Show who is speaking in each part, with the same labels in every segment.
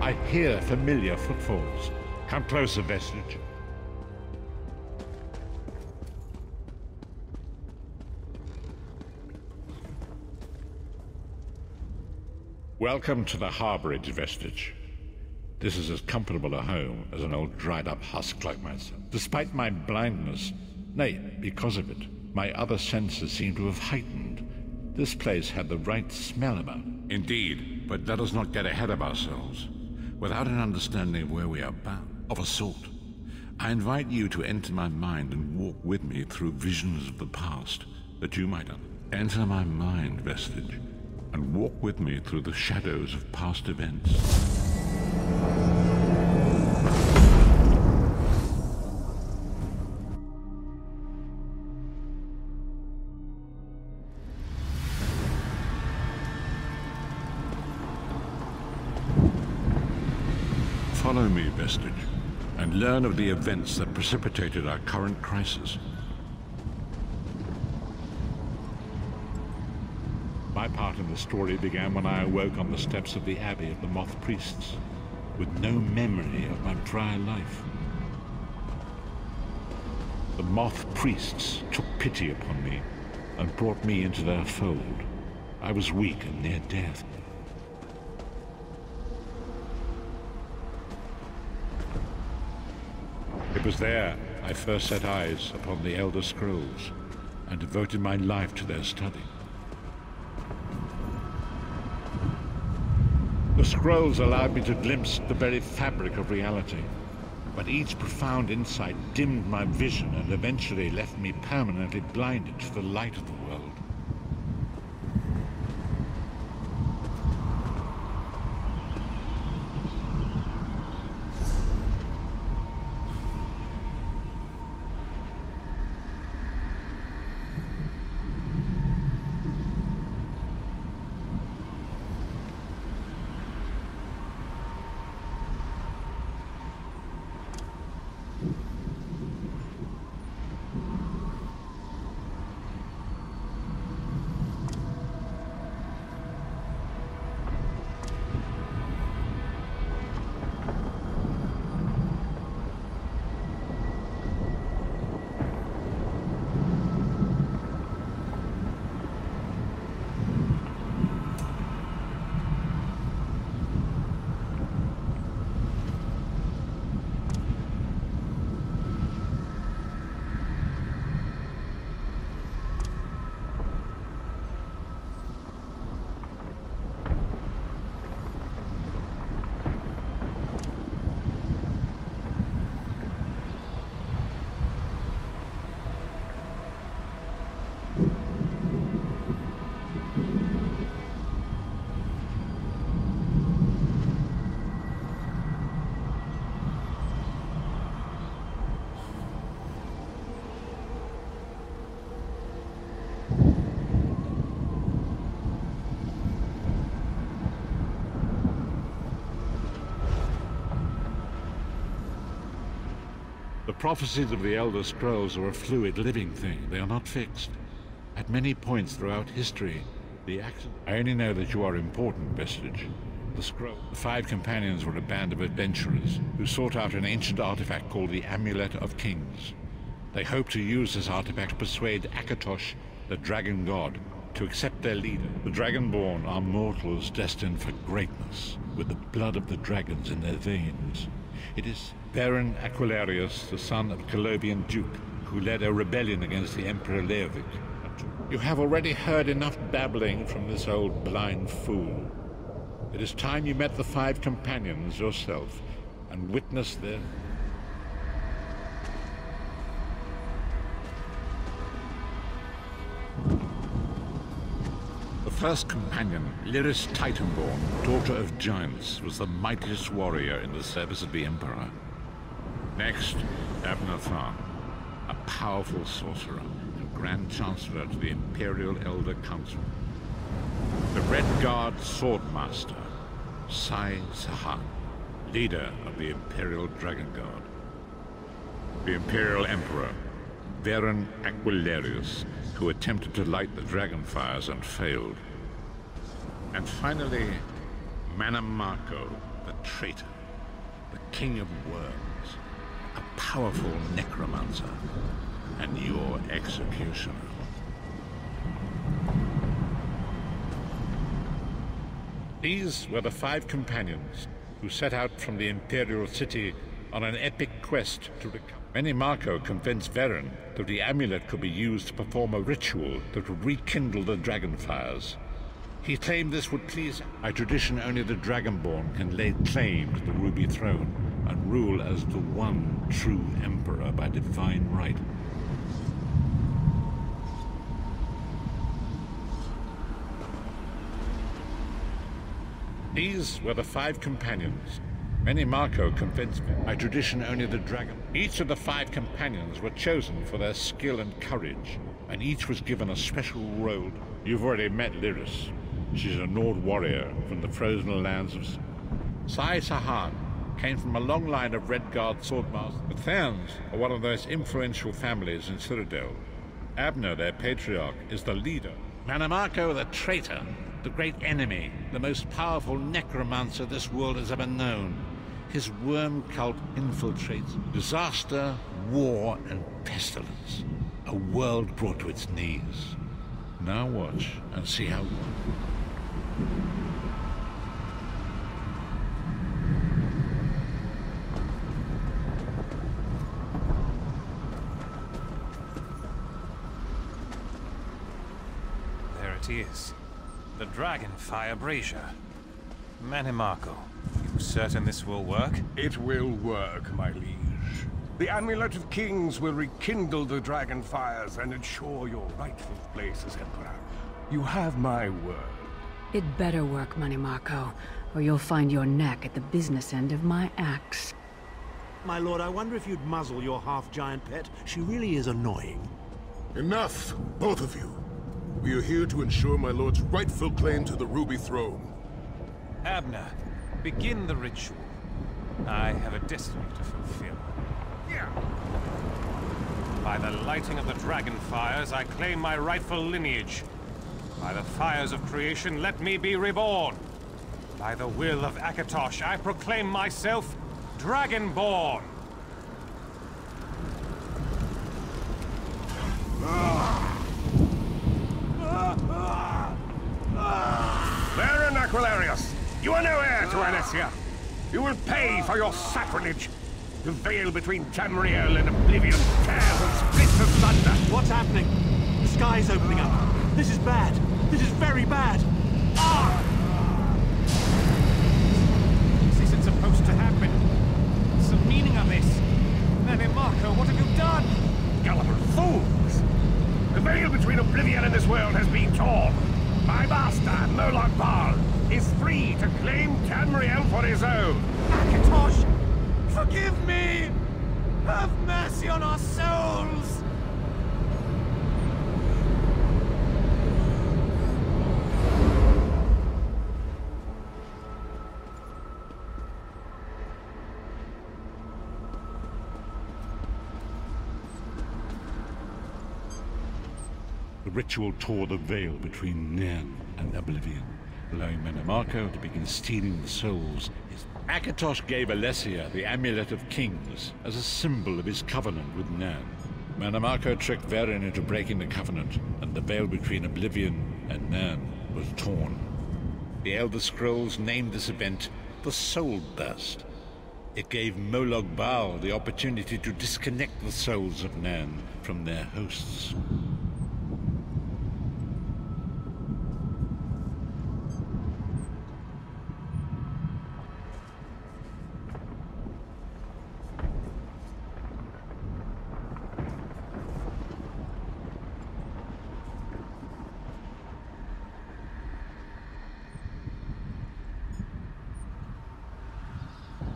Speaker 1: I hear familiar footfalls. Come closer, Vestige. Welcome to the harborage, Vestige. This is as comfortable a home as an old dried-up husk like myself. Despite my blindness, nay, because of it, my other senses seem to have heightened. This place had the right smell about it. Indeed, but let us not get ahead of ourselves. Without an understanding of where we are bound, of a sort, I invite you to enter my mind and walk with me through visions of the past, that you might enter my mind, Vestige, and walk with me through the shadows of past events. Follow me, Vestige, and learn of the events that precipitated our current crisis. My part in the story began when I awoke on the steps of the Abbey of the Moth Priests, with no memory of my prior life. The Moth Priests took pity upon me and brought me into their fold. I was weak and near death. It was there I first set eyes upon the Elder Scrolls and devoted my life to their study. The scrolls allowed me to glimpse the very fabric of reality, but each profound insight dimmed my vision and eventually left me permanently blinded to the light of the world. The prophecies of the Elder Scrolls are a fluid, living thing. They are not fixed. At many points throughout history, I only know that you are important, Vestige. The 5 companions were a band of adventurers who sought out an ancient artifact called the Amulet of Kings. They hoped to use this artifact to persuade Akatosh, the dragon god, to accept their leader. The Dragonborn are mortals destined for greatness, with the blood of the dragons in their veins. It is Baron Aquilarius, the son of Colobian Duke, who led a rebellion against the Emperor Leovic. You have already heard enough babbling from this old blind fool. It is time you met the 5 companions yourself and witnessed their... The first companion, Lyris Titanborn, daughter of giants, was the mightiest warrior in the service of the Emperor. Next, Abnathan, a powerful sorcerer and Grand Chancellor to the Imperial Elder Council. The Red Guard Swordmaster, Sai Sahan, leader of the Imperial Dragon Guard. The Imperial Emperor, Baron Aquilarius, who attempted to light the dragon fires and failed. And finally, Manamako,
Speaker 2: the traitor, the king of worms, a powerful necromancer, and your executioner.
Speaker 1: These were the 5 companions who set out from the Imperial city on an epic quest to recover. Marco convinced Varen that the amulet could be used to perform a ritual that would rekindle the dragon fires. He claimed this would please. By tradition, only the Dragonborn can lay claim to the Ruby Throne and rule as the one true Emperor by divine right. These were the 5 companions. Marco convinced me. By tradition, only the dragon. Each of the 5 companions were chosen for their skill and courage, and each was given a special role. You've already met Lyris. She's a Nord warrior from the frozen lands of... Sai Sahan came from a long line of Redguard swordmasters. The Therns are one of the most influential families in Citadel. Abner, their patriarch, is the leader. Marco, the traitor, the great enemy, the most powerful necromancer this world has ever known. His worm cult infiltrates disaster, war, and pestilence. A world brought to its knees. Now watch and see how...
Speaker 3: There it is. The Dragonfire Brazier. Marco, you certain this will work?
Speaker 4: It will work, my liege. The Amulet of Kings will rekindle the dragon fires and ensure your rightful place as Emperor. You have my word.
Speaker 5: It better work, Marco, or you'll find your neck at the business end of my axe.
Speaker 6: My lord, I wonder if you'd muzzle your half-giant pet. She really is annoying.
Speaker 7: Enough, both of you. We are here to ensure my lord's rightful claim to the Ruby Throne.
Speaker 3: Abner, begin the ritual. I have a destiny to fulfill.
Speaker 4: Yeah.
Speaker 3: By the lighting of the dragon fires, I claim my rightful lineage. By the fires of creation, let me be reborn. By the will of Akatosh, I proclaim myself Dragonborn.
Speaker 4: Baron Aquilarius, you are no heir to Alessia. You will pay for your sacrilege. The veil between Tamriel and Oblivion tears and splits asunder.
Speaker 6: What's happening? The sky's opening up. This is bad. This is very bad. Ah!
Speaker 3: This isn't supposed to happen. What's the meaning of this? Marco, what have you done?
Speaker 4: Gullible fools! The veil between Oblivion and this world has been torn. My master, Moloch Baal, is free to claim Tamriel for his own.
Speaker 3: Akatosh, forgive me! Have mercy on our souls!
Speaker 1: The ritual tore the veil between Nairn and Oblivion, allowing Marco to begin stealing the souls. Akatosh gave Alessia the Amulet of Kings as a symbol of his covenant with Nairn. Marco tricked Varen into breaking the covenant, and the veil between Oblivion and Nairn was torn. The Elder Scrolls named this event the Soul Burst. It gave Moloch Baal the opportunity to disconnect the souls of Nairn from their hosts.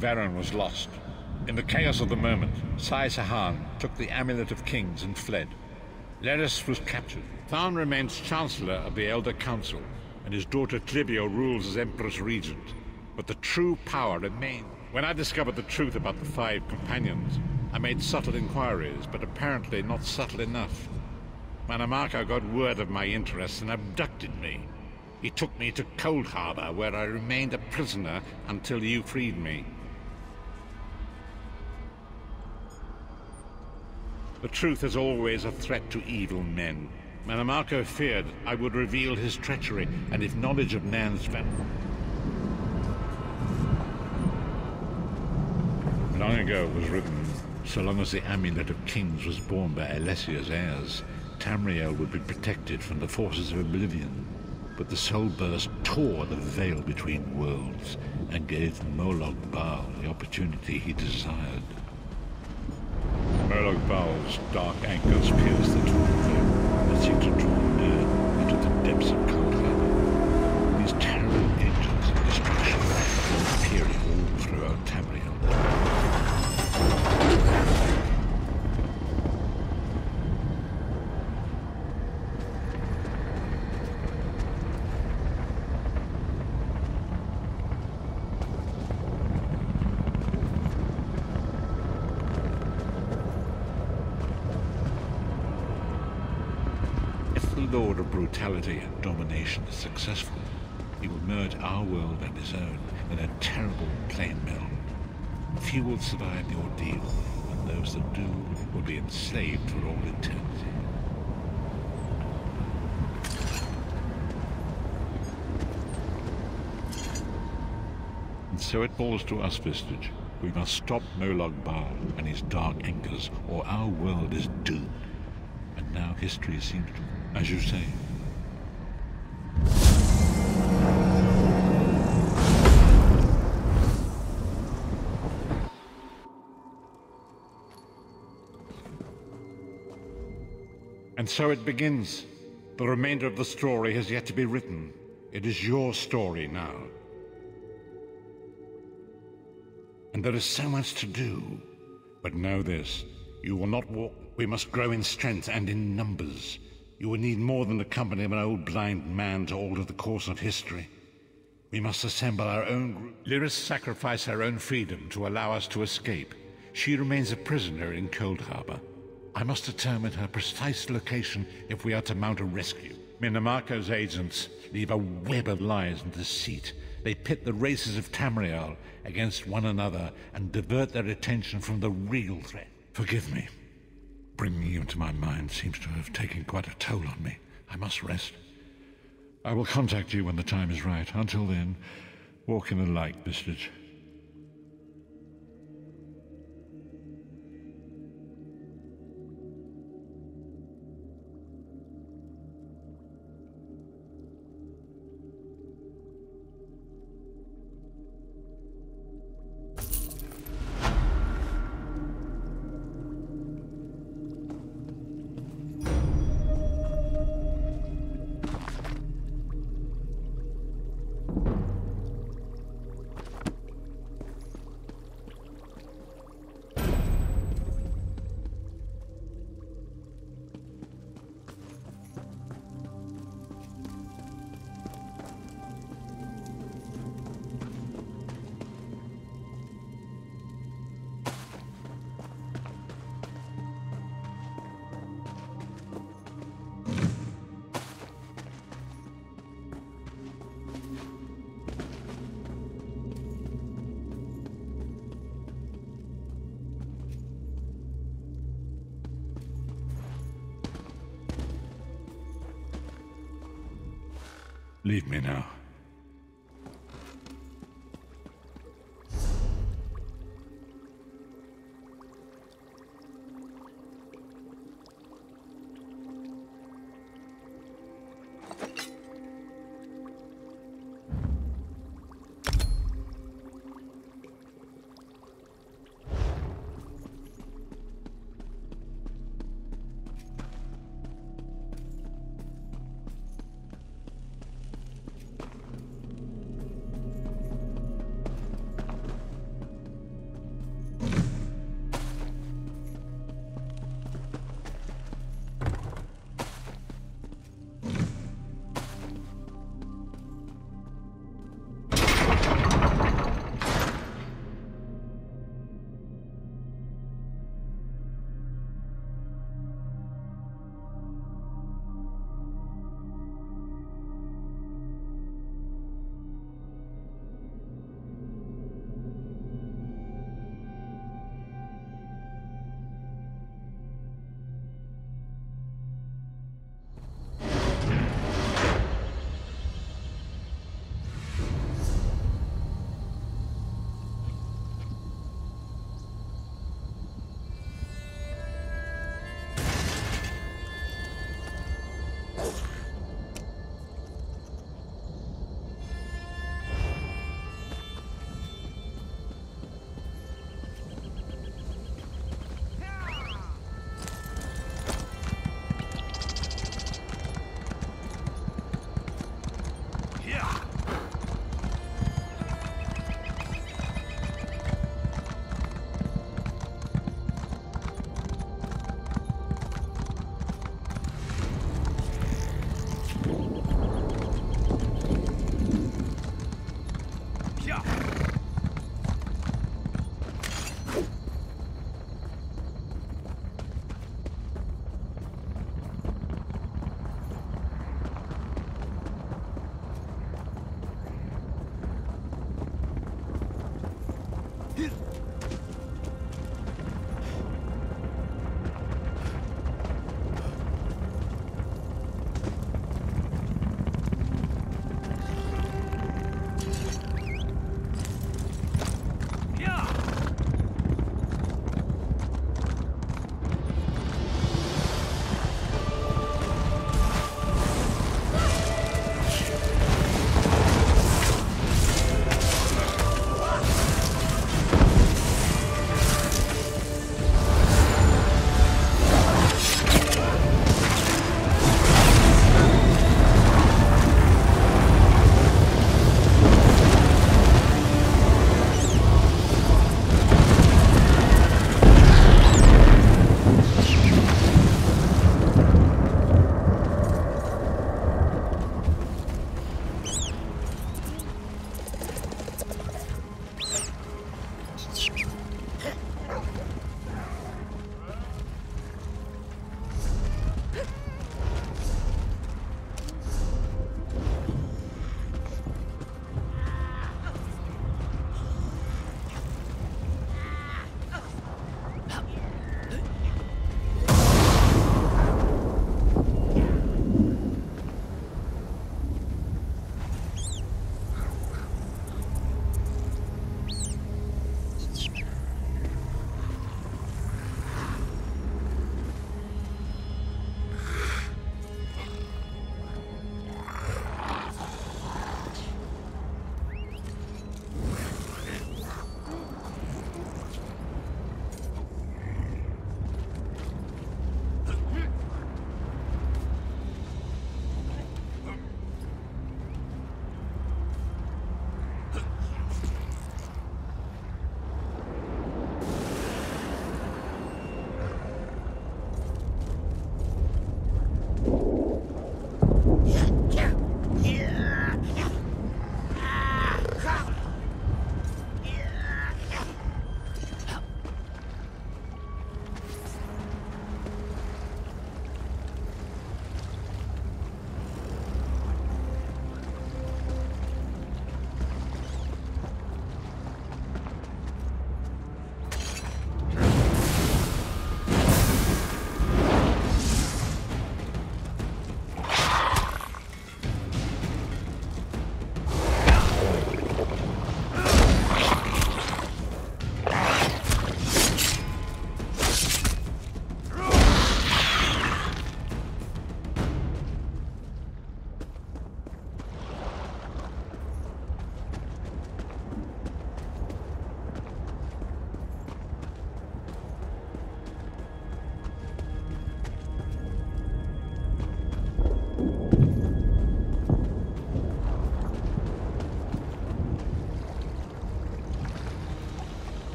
Speaker 1: Varen was lost. In the chaos of the moment, Sai Sahan took the Amulet of Kings and fled. Lyris was captured. Tharn remains Chancellor of the Elder Council, and his daughter Clivio rules as Empress Regent. But the true power remained. When I discovered the truth about the 5 companions, I made subtle inquiries, but apparently not subtle enough. Marco got word of my interests and abducted me.
Speaker 2: He took me to Cold Harbor, where I remained a prisoner until you freed me. The truth is always a threat to evil men. Manimarco feared I would reveal his treachery, and if knowledge of Nan's
Speaker 1: Long ago it was written, so long as the Amulet of Kings was borne by Alessia's heirs, Tamriel would be protected from the forces of oblivion. But the soul burst tore the veil between worlds and gave Moloch Baal the opportunity he desired. Moloch Baal's dark anchors pierced the torn veil and seemed to draw near into the depths of Cold Harbor. These terrible angels of destruction were appearing all throughout Tamriel. Lord of brutality and domination is successful, he will merge our world and his own in a terrible plain meld. Few will survive the ordeal, and those that do will be enslaved for all eternity. And so it falls to us, Vestige. We must stop Moloch Baal and his dark anchors, or our world is doomed. And now history seems to, as you say. And so it begins. The remainder of the story has yet to be written. It is your story now. And there is so much to do. But know this, you will not walk. We must grow in strength and in numbers. You will need more than the company of an old blind man to alter the course of history. We must assemble our own group. Lyris sacrificed her own freedom to allow us to escape. She remains a prisoner in Cold Harbor. I must determine her precise location if we are to mount a rescue. Manimarco's agents leave a web of lies and deceit. They pit the races of Tamriel against one another and divert their attention from the real threat. Forgive me. Bringing you into my mind seems to have taken quite a toll on me. I must rest. I will contact you when the time is right. Until then, walk in the light, Vestige. Leave me now.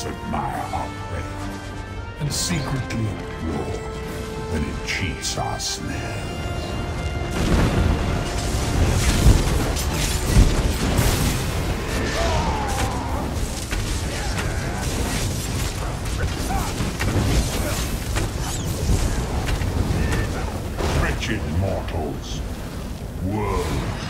Speaker 8: desert mire our prey, and secretly implore when it cheats our snares. Wretched mortals, worms.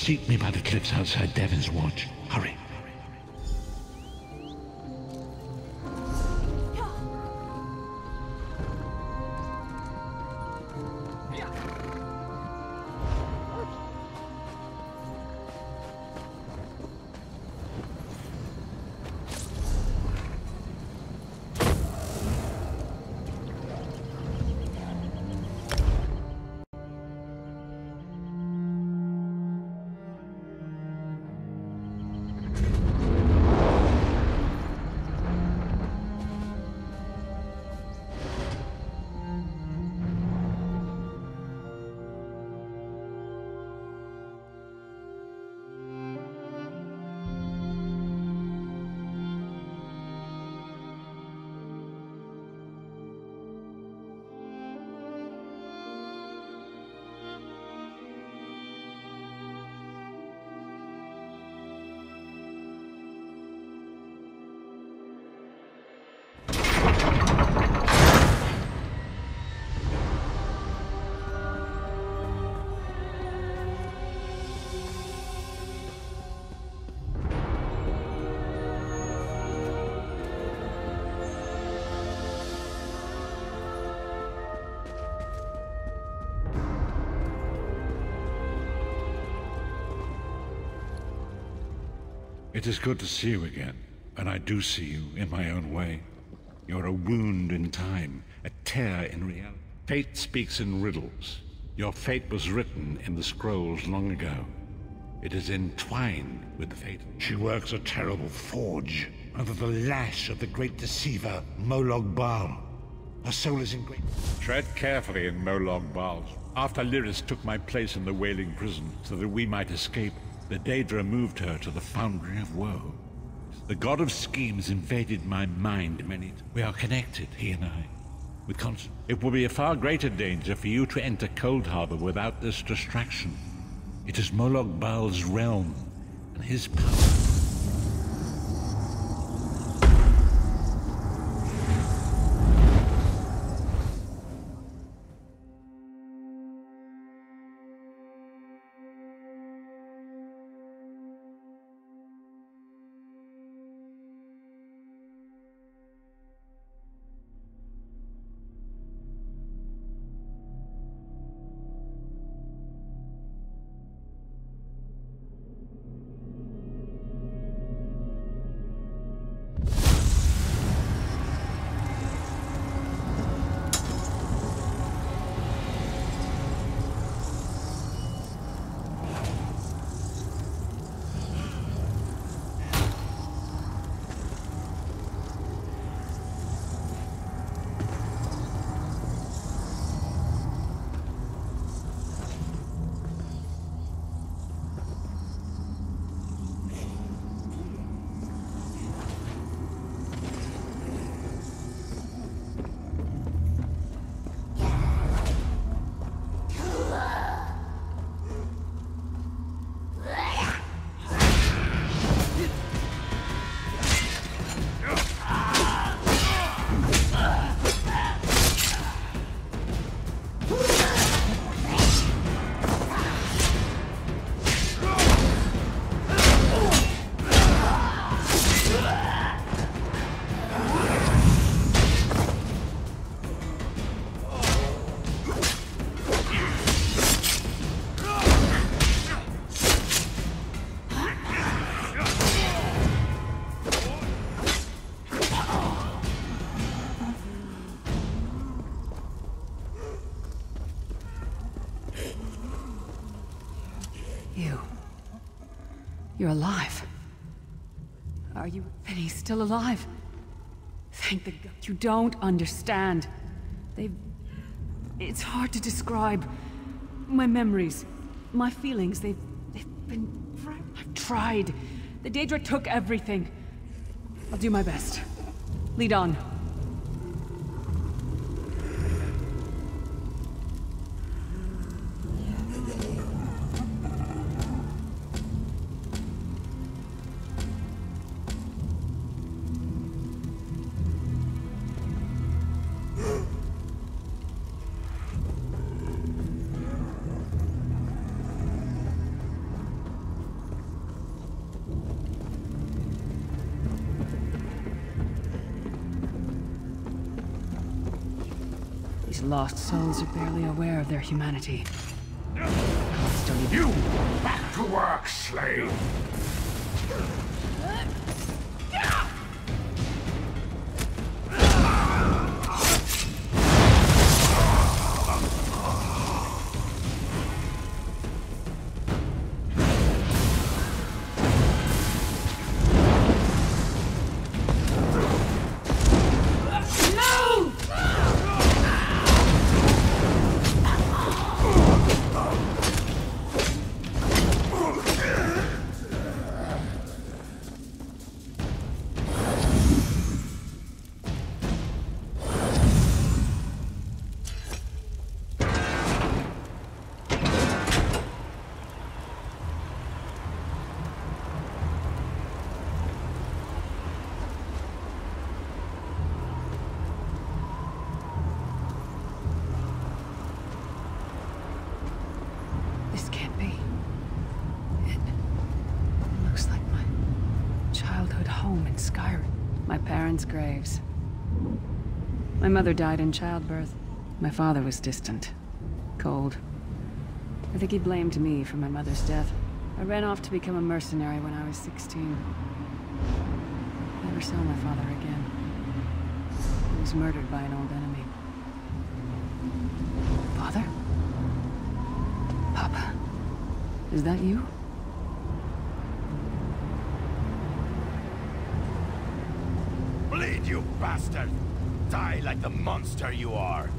Speaker 1: Seek me by the cliffs outside Devin's Watch. Hurry. It is good to see you again, and I do see you in my own way. You're a wound in time, a tear in reality. Fate speaks in riddles. Your fate was written in the scrolls long ago. It is entwined with the fate. She works a terrible forge under the lash of the great deceiver, Molog Baal. Her soul is in great... Tread carefully in Molog Baal. After Lyris took my place in the Wailing Prison so that we might escape, the Daedra moved her to the Foundry of Woe. The god of schemes invaded my mind many... We are connected, he and I. It will be a far greater danger for you to enter Cold Harbor without this distraction. It is Molog Baal's realm, and his power...
Speaker 5: You're alive. Are you... And he's still alive. Thank the God. You don't understand. It's hard to describe. My memories, my feelings, they've been... I've tried. The Daedra took everything. I'll do my best. Lead on. These lost souls are barely aware of their humanity.
Speaker 8: You! Back to work, slave!
Speaker 5: Graves. My mother died in childbirth. My father was distant, cold. I think he blamed me for my mother's death. I ran off to become a mercenary when I was 16. Never saw my father again. He was murdered by an old enemy. Father? Papa? Is that you?
Speaker 4: Bleed, you bastard! Die like the monster you are!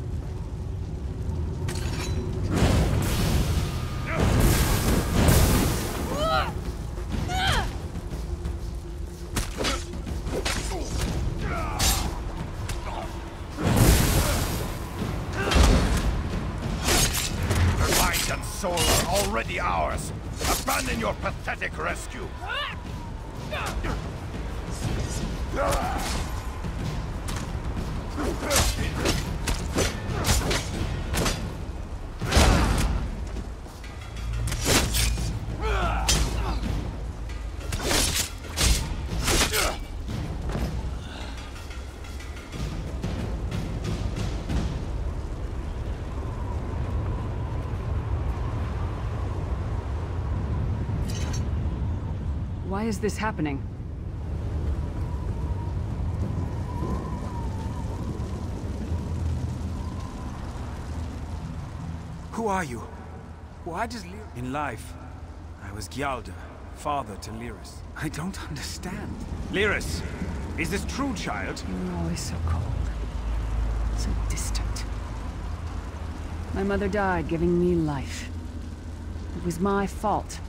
Speaker 4: Your mind and soul are already ours! Abandon your pathetic rescue!
Speaker 5: Why is this happening?
Speaker 9: Who are you? Why does Lyris... In life, I was Gyalda, father to Lyris. I don't understand. Lyris, is this true, child?
Speaker 5: You were always so cold. So distant. My mother died giving me life. It was my fault.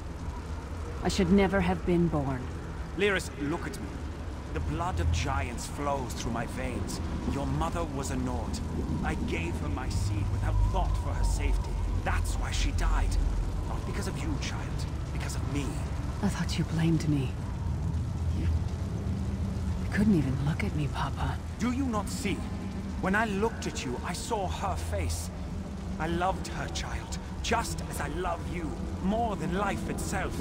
Speaker 5: I should never have been born.
Speaker 9: Lyris, look at me. The blood of giants flows through my veins. Your mother was a Nord. I gave her my seed without thought for her safety. That's why she died. Not because of you, child. Because of me.
Speaker 5: I thought you blamed me. You couldn't even look at me, Papa.
Speaker 9: Do you not see? When I looked at you, I saw her face. I loved her, child. Just as I love you. More than life itself.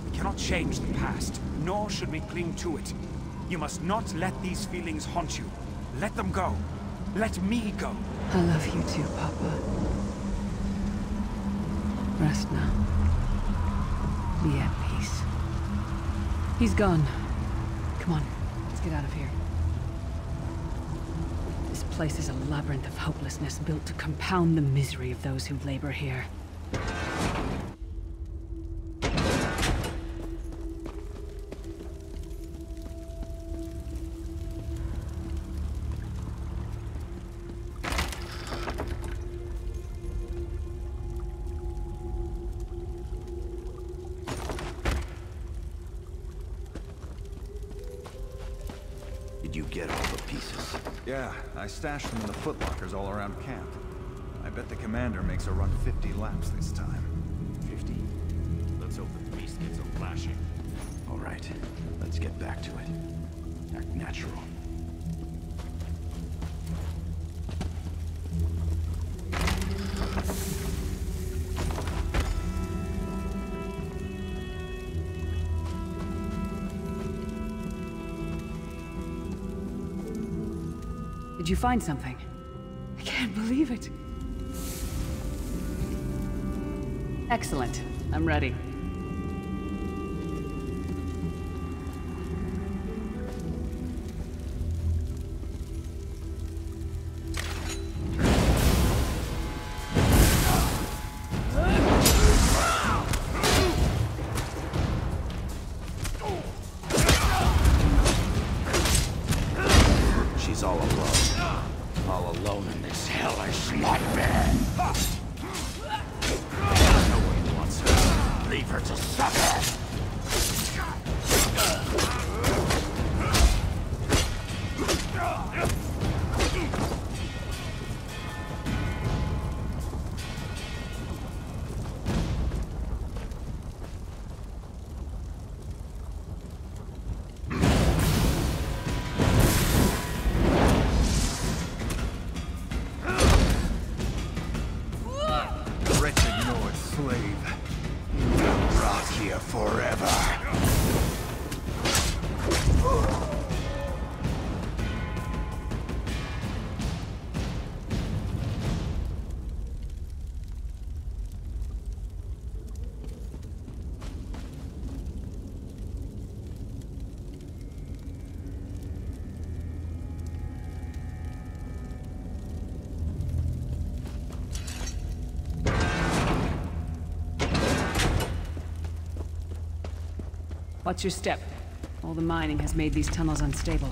Speaker 9: We cannot change the past, nor should we cling to it. You must not let these feelings haunt you. Let them go. Let me go.
Speaker 5: I love you too, Papa. Rest now. Be at peace. He's gone. Come on, let's get out of here. This place is a labyrinth of hopelessness built to compound the misery of those who labor here.
Speaker 10: Did you get all the pieces?
Speaker 11: Yeah, I stashed them in the footlockers all around camp. I bet the commander makes her run 50 laps this time.
Speaker 10: 50? Let's hope the beast gets a lashing. All right, let's get back to it. Act natural.
Speaker 5: Did you find something? I can't believe it. Excellent. I'm ready.
Speaker 10: She's all alone. All alone in this hellish nightmare. No one wants her. Leave her to suffer.
Speaker 11: Wretched North slave. You will rot here forever.
Speaker 5: Watch your step. All the mining has made these tunnels unstable.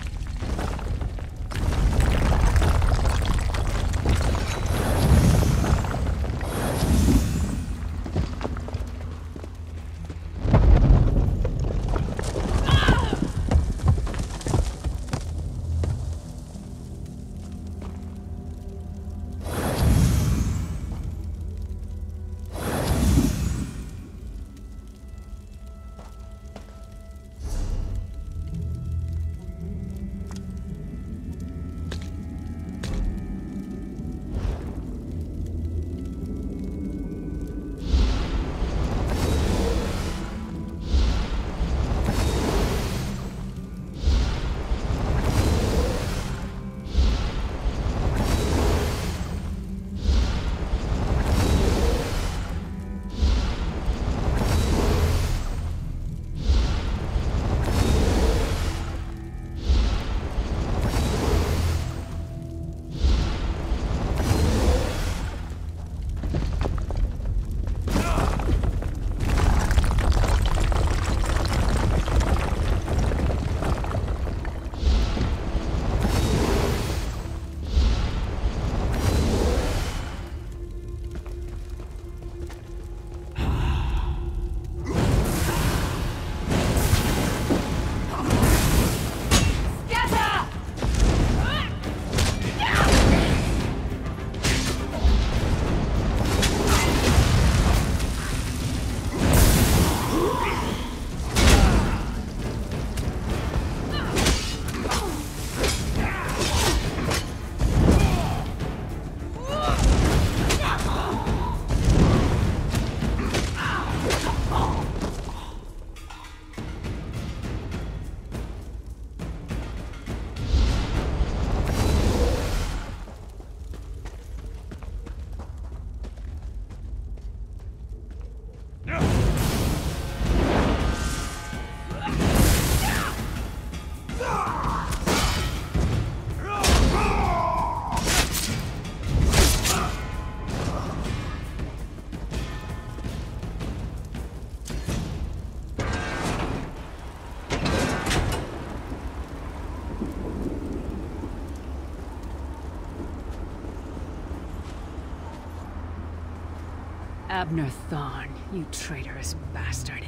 Speaker 5: Abner Thorn, you traitorous bastard.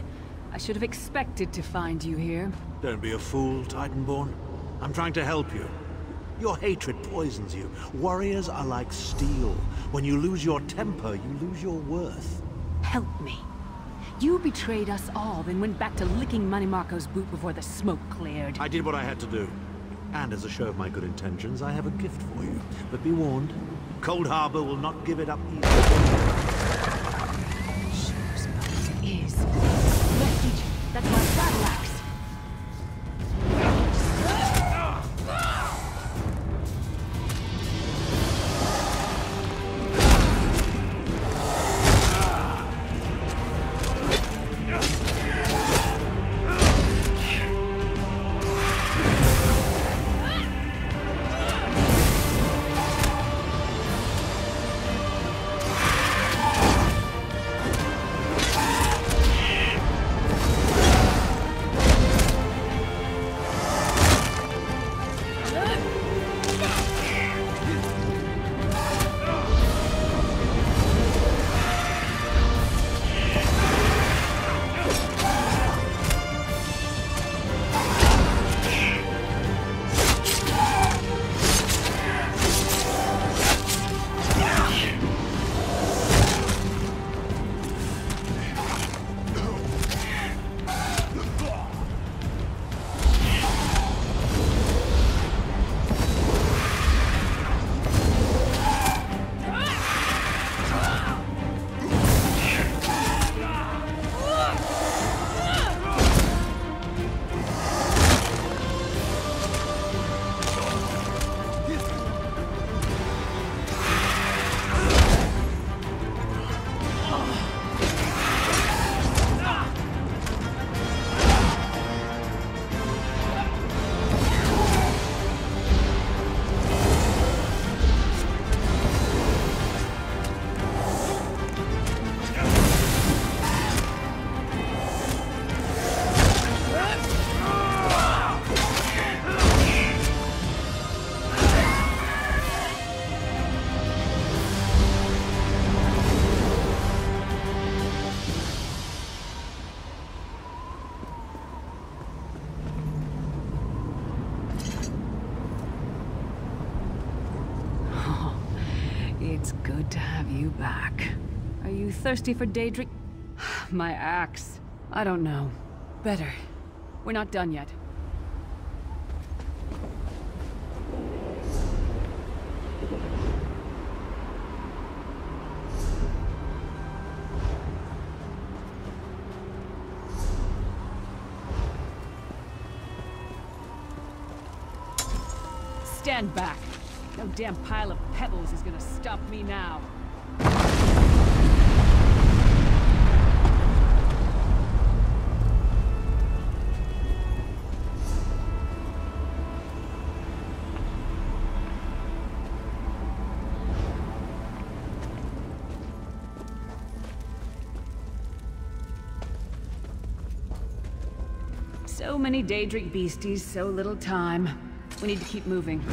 Speaker 5: I should have expected to find you here.
Speaker 6: Don't be a fool, Titanborn. I'm trying to help you. Your hatred poisons you. Warriors are like steel. When you lose your temper, you lose your worth.
Speaker 5: Help me. You betrayed us all, then went back to licking Manny Marco's boot before the smoke cleared.
Speaker 6: I did what I had to do. And as a show of my good intentions, I have a gift for you. But be warned, Cold Harbor will not give it up easily.
Speaker 5: Is. Refuge. That's my battle axe. It's good to have you back. Are you thirsty for Daedric? My axe. I don't know. Better. We're not done yet. Stand back. No damn pile of pebbles is gonna stop me now. So many Daedric beasties, so little time. We need to keep moving.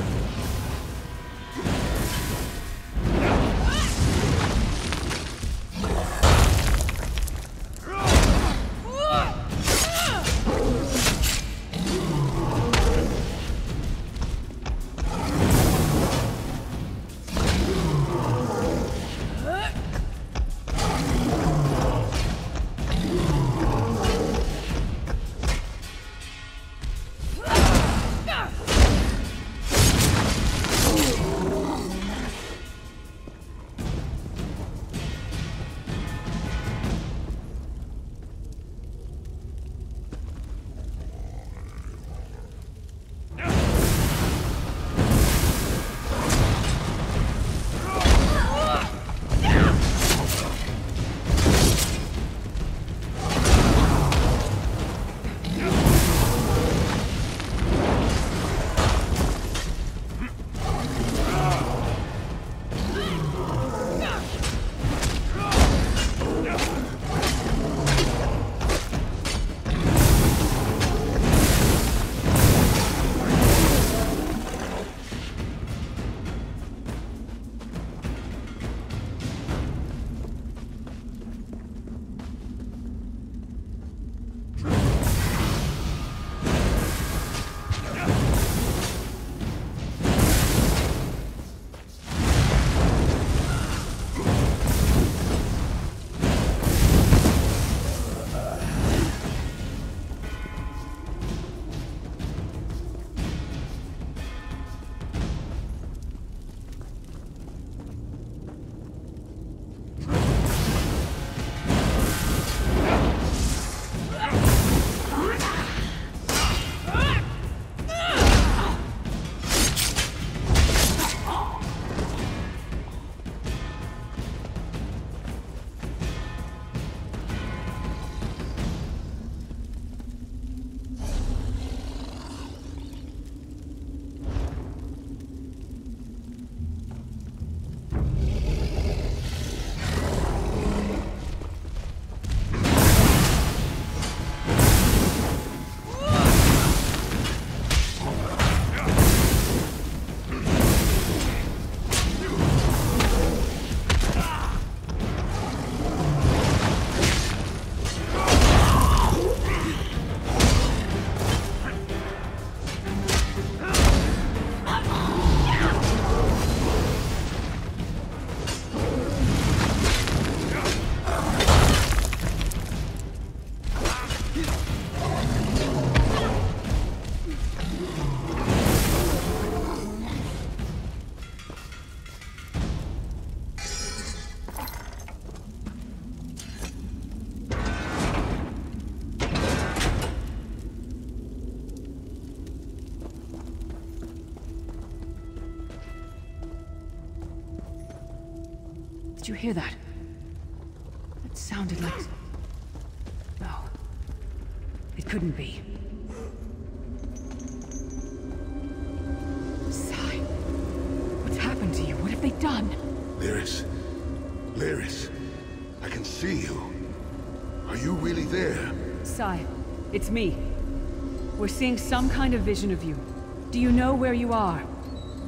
Speaker 5: Did you hear that? That sounded like... No. It couldn't be. Sai, what's happened to you? What have they done?
Speaker 7: Lyris. Lyris. I can see you. Are you really there?
Speaker 5: Sai, it's me. We're seeing some kind of vision of you. Do you know where you are?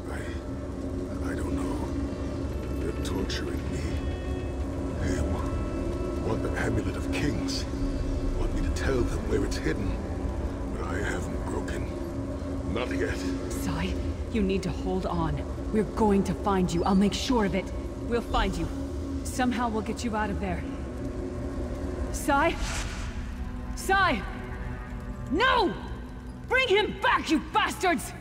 Speaker 7: I don't know. They're torturing me. They want the Amulet of Kings. Want me to tell them where it's hidden. But I haven't broken. Not yet.
Speaker 5: Sai, you need to hold on. We're going to find you. I'll make sure of it. We'll find you. Somehow we'll get you out of there. Sai? Sai! No! Bring him back, you bastards!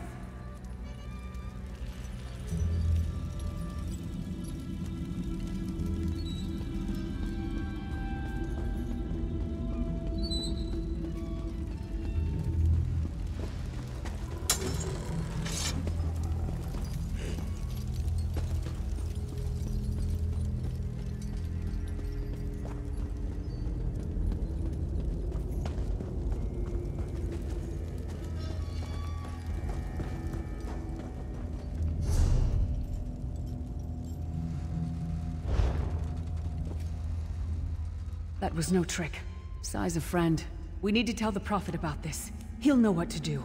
Speaker 5: That was no trick. Sai's a friend. We need to tell the Prophet about this. He'll know what to do.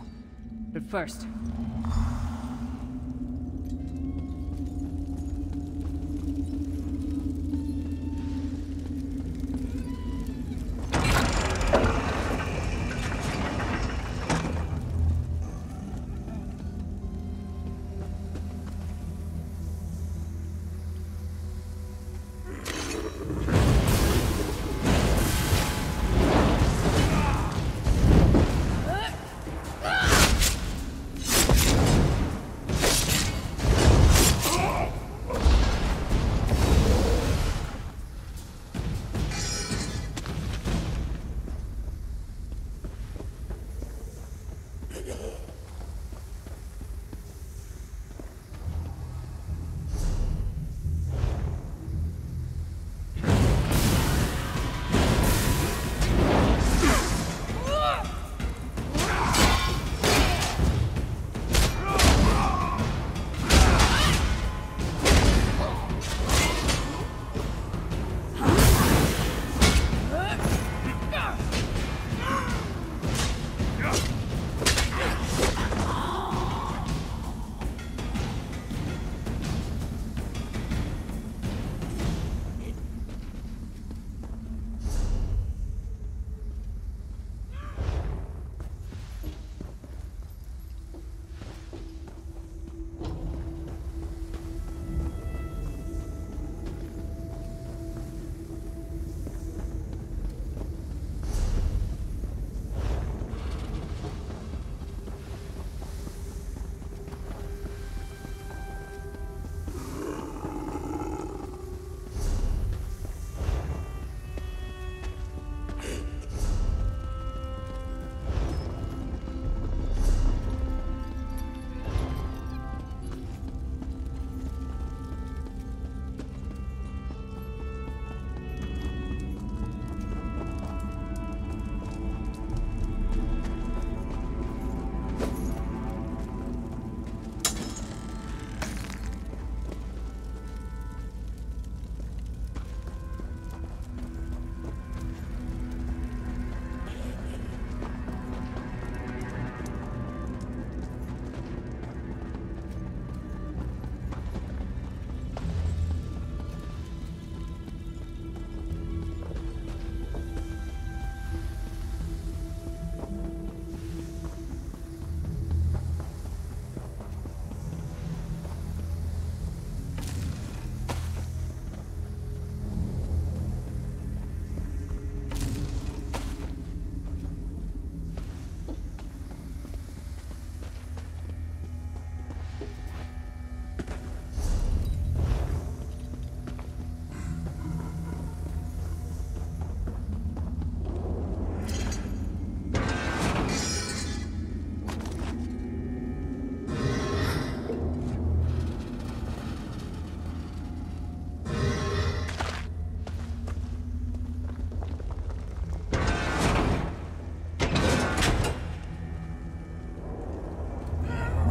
Speaker 5: But first...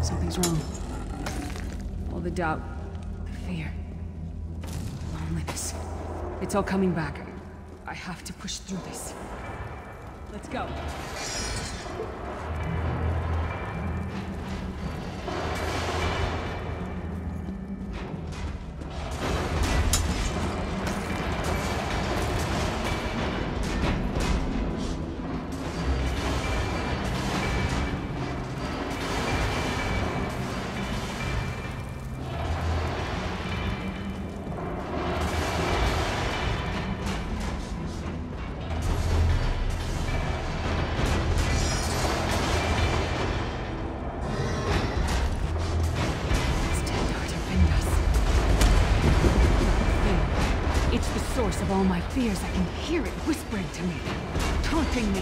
Speaker 5: Something's wrong. All the doubt, the fear, loneliness. It's all coming back. I have to push through this. Let's go. source of all my fears. I can hear it whispering to me, taunting me.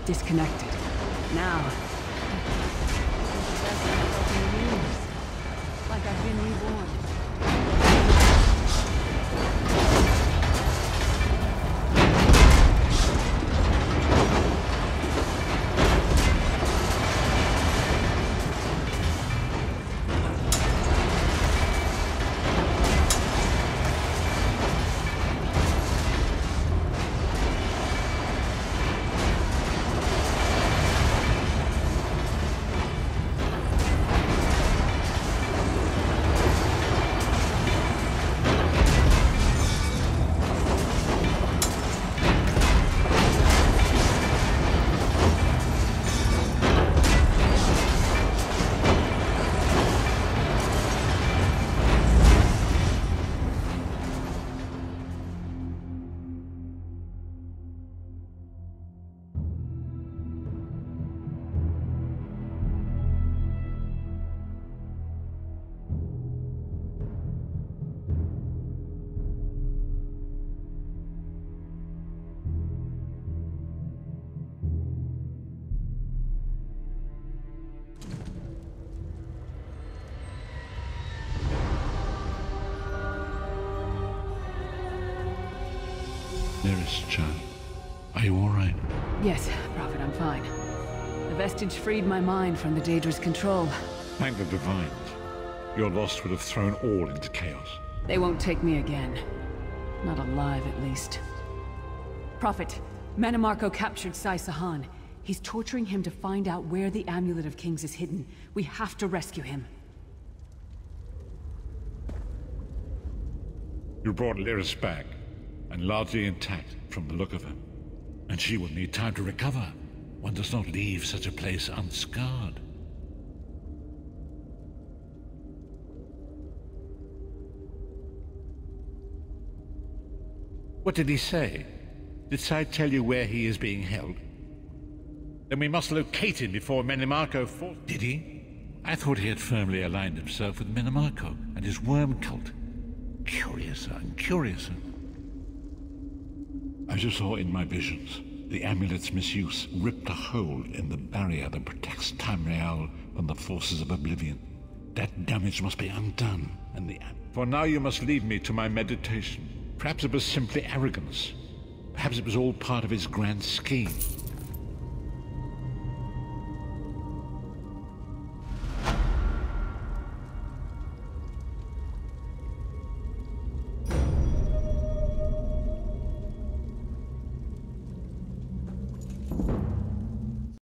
Speaker 5: Disconnected. Now. Like I've been reborn.
Speaker 1: Dearest child, are you all right?
Speaker 5: Yes, Prophet, I'm fine. The vestige freed my mind from the Daedra's control.
Speaker 1: Thank the Divines. Your loss would have thrown all into chaos.
Speaker 5: They won't take me again. Not alive, at least. Prophet, Manimarco captured Sai Sahan. He's torturing him to find out where the Amulet of Kings is hidden. We have to rescue him.
Speaker 1: You brought Lyris back, and largely intact from the look of her. And she will need time to recover. One does not leave such a place unscarred. What did he say? Did Sai tell you where he is being held? Then we must locate him before Manimarco falls. Did he? I thought he had firmly aligned himself with Manimarco and his worm cult. Curiouser and curiouser. As you saw in my visions, the amulet's misuse ripped a hole in the barrier that protects Tamriel from the forces of oblivion. That damage must be undone, and for now you must leave me to my meditation. Perhaps it was simply arrogance. Perhaps it was all part of his grand scheme.